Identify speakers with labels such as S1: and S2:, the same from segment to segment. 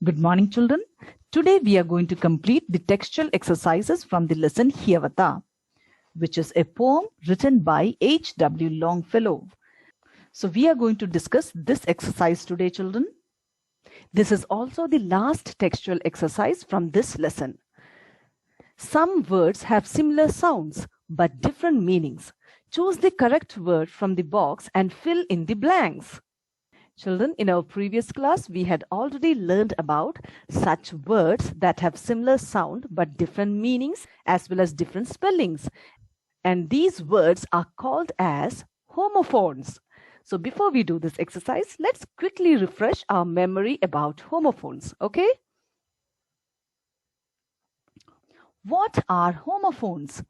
S1: Good morning, children. Today we are going to complete the textual exercises from the lesson Hyavata, which is a poem written by H.W. Longfellow. So we are going to discuss this exercise today, children. This is also the last textual exercise from this lesson. Some words have similar sounds but different meanings. Choose the correct word from the box and fill in the blanks. Children, in our previous class, we had already learned about such words that have similar sound but different meanings as well as different spellings. And these words are called as homophones. So before we do this exercise, let's quickly refresh our memory about homophones, okay? What are homophones?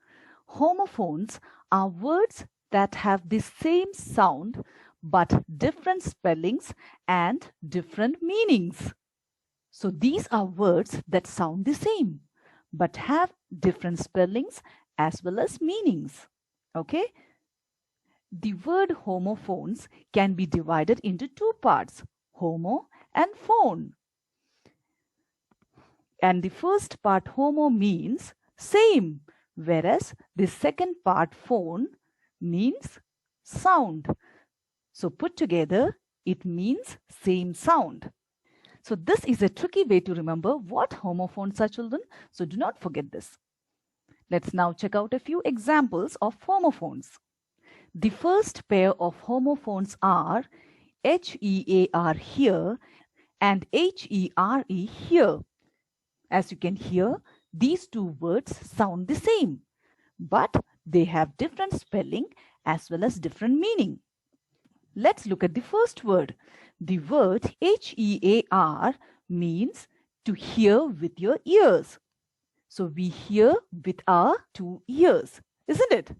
S1: Homophones are words that have the same sound but different spellings and different meanings. So these are words that sound the same but have different spellings as well as meanings. Okay? The word homophones can be divided into two parts, homo and phone. And the first part, homo, means same, whereas the second part, phone, means sound. So put together, it means same sound. So this is a tricky way to remember what homophones are, children. So do not forget this. Let's now check out a few examples of homophones. The first pair of homophones are HEAR here and HERE here. As you can hear, these two words sound the same, but they have different spelling as well as different meaning. Let's look at the first word. The word HEAR means to hear with your ears. So we hear with our two ears, isn't it?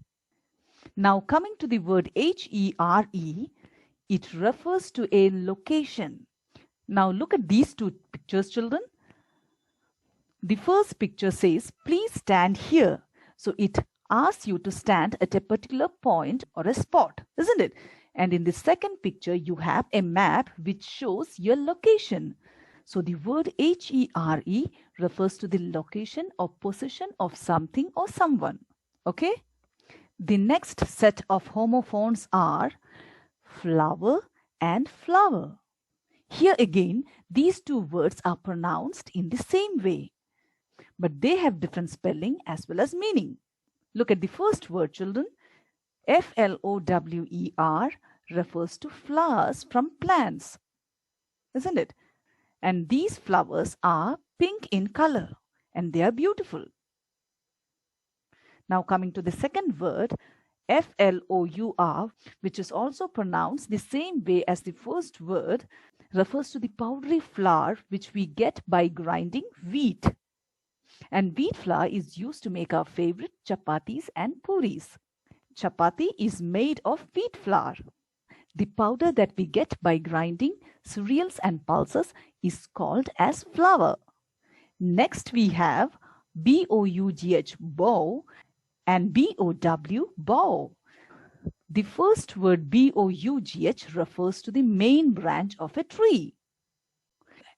S1: Now coming to the word HERE, it refers to a location. Now look at these two pictures, children. The first picture says, please stand here. So it asks you to stand at a particular point or a spot, isn't it? And in the second picture, you have a map which shows your location. So the word HERE refers to the location or position of something or someone. Okay? The next set of homophones are flower and flower. Here again, these two words are pronounced in the same way, but they have different spelling as well as meaning. Look at the first word, children. FLOWER refers to flowers from plants, isn't it? And these flowers are pink in color and they are beautiful. Now coming to the second word, FLOUR, which is also pronounced the same way as the first word, refers to the powdery flour which we get by grinding wheat. And wheat flour is used to make our favorite chapatis and puris. Chapati is made of wheat flour. The powder that we get by grinding cereals and pulses is called as flour. Next we have BOUGH, bow, and BOW, bow. The first word BOUGH refers to the main branch of a tree.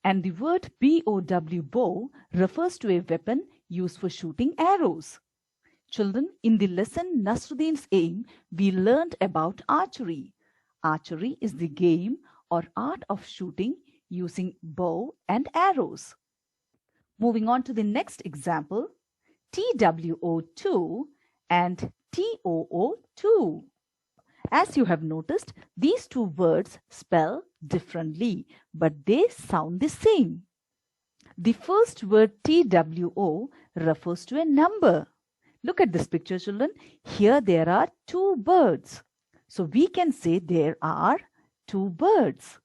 S1: And the word BOW, bow, refers to a weapon used for shooting arrows. Children, in the lesson Nasruddin's Aim, we learned about archery. Archery is the game or art of shooting using bow and arrows. Moving on to the next example, TWO2 and TOO2. As you have noticed, these two words spell differently, but they sound the same. The first word TWO refers to a number. Look at this picture, children. Here there are two birds. So we can say there are two birds.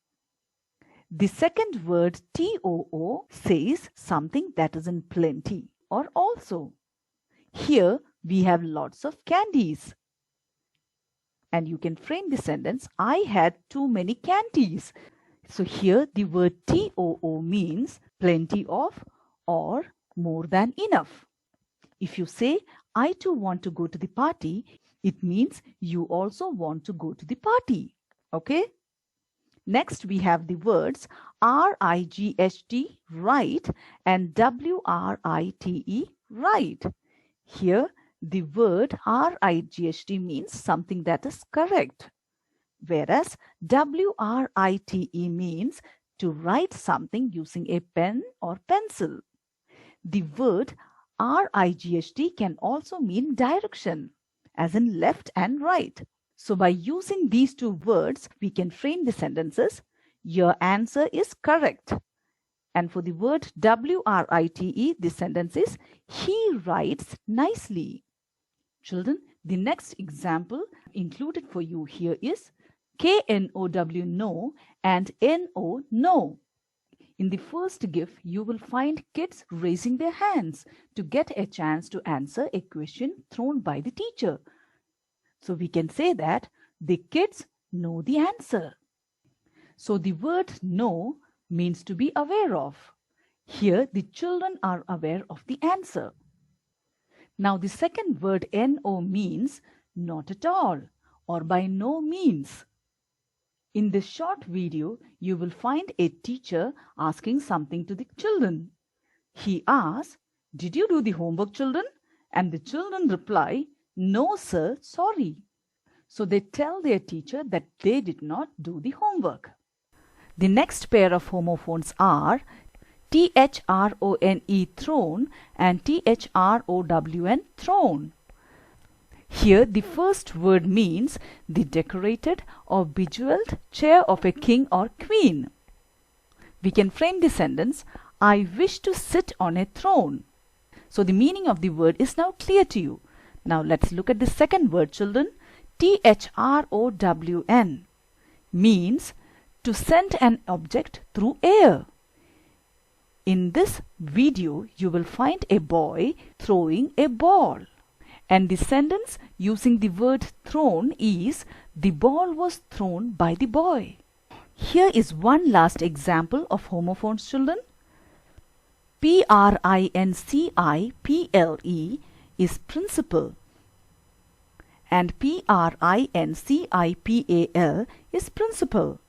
S1: The second word TOO says something that is in plenty or also. Here we have lots of candies. And you can frame the sentence, I had too many candies. So here the word TOO means plenty of or more than enough. If you say, I too want to go to the party, it means you also want to go to the party. Okay? Next, we have the words R-I-G-H-T, right, and W-R-I-T-E, right. Here, the word R-I-G-H-T means something that is correct, whereas W-R-I-T-E means to write something using a pen or pencil. The word R-I-G-H-T can also mean direction, as in left and right. So by using these two words, we can frame the sentences. Your answer is correct. And for the word W-R-I-T-E, the sentence is, he writes nicely. Children, the next example included for you here is K-N-O-W, no, and N-O, no. In the first GIF, you will find kids raising their hands to get a chance to answer a question thrown by the teacher. So we can say that the kids know the answer. So the word know means to be aware of. Here, the children are aware of the answer. Now, the second word no means not at all or by no means. In this short video, you will find a teacher asking something to the children. He asks, "Did you do the homework, children?" And the children reply, "No, sir, sorry." So they tell their teacher that they did not do the homework. The next pair of homophones are T-H-R-O-N-E, thrown, and T-H-R-O-W-N, thrown. Here, the first word means the decorated or bejeweled chair of a king or queen. We can frame the sentence, I wish to sit on a throne. So the meaning of the word is now clear to you. Now let's look at the second word, children. T-H-R-O-W-N means to send an object through air. In this video, you will find a boy throwing a ball. And the sentence using the word thrown is, the ball was thrown by the boy. Here is one last example of homophones, children. P-R-I-N-C-I-P-L-E is principal, and P-R-I-N-C-I-P-A-L is principal.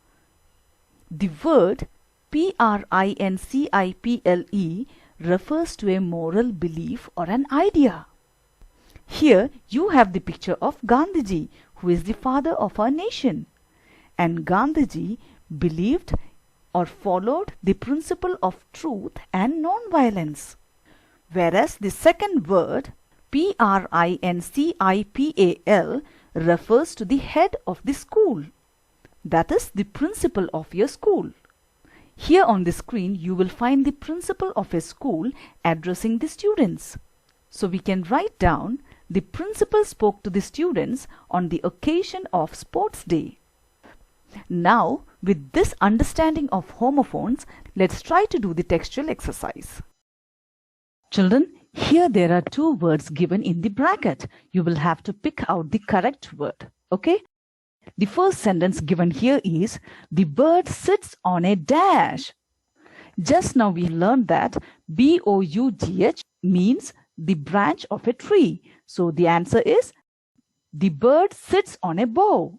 S1: The word P-R-I-N-C-I-P-L-E refers to a moral belief or an idea. Here you have the picture of Gandhiji, who is the father of our nation. And Gandhiji believed or followed the principle of truth and non-violence. Whereas the second word, P-R-I-N-C-I-P-A-L, refers to the head of the school. That is the principal of your school. Here on the screen, you will find the principal of a school addressing the students. So we can write down, the principal spoke to the students on the occasion of Sports Day. Now, with this understanding of homophones, let's try to do the textual exercise. Children, here there are two words given in the bracket. You will have to pick out the correct word. Okay? The first sentence given here is, the bird sits on a dash. Just now we learned that B-O-U-G-H means the branch of a tree. So the answer is, the bird sits on a bough.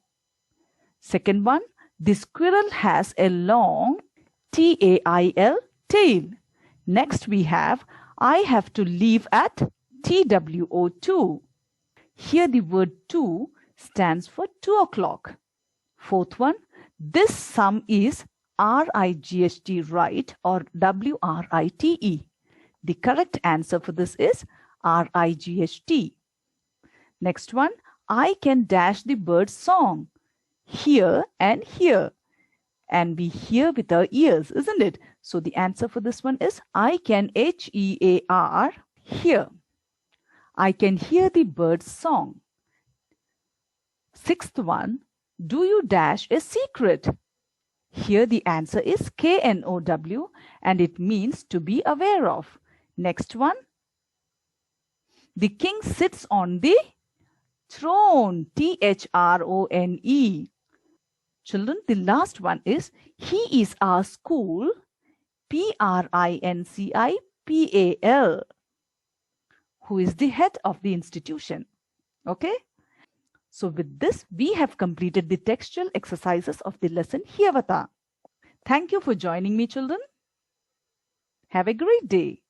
S1: Second one, the squirrel has a long T-A-I-L tail. Next we have, I have to leave at TWO2. Here the word 2 stands for 2 o'clock. Fourth one, this sum is R-I-G-H-T, right, or W-R-I-T-E. The correct answer for this is R-I-G-H-T. Next one, I can dash the bird's song. Here and here. And we hear with our ears, isn't it? So the answer for this one is I can H-E-A-R, hear. I can hear the bird's song. Sixth one, do you dash a secret? Here the answer is K-N-O-W, and it means to be aware of. Next one, the king sits on the throne, T-H-R-O-N-E. Children, the last one is, he is our school, P-R-I-N-C-I-P-A-L, who is the head of the institution. Okay? So with this, we have completed the textual exercises of the lesson Hyavata. Thank you for joining me, children. Have a great day.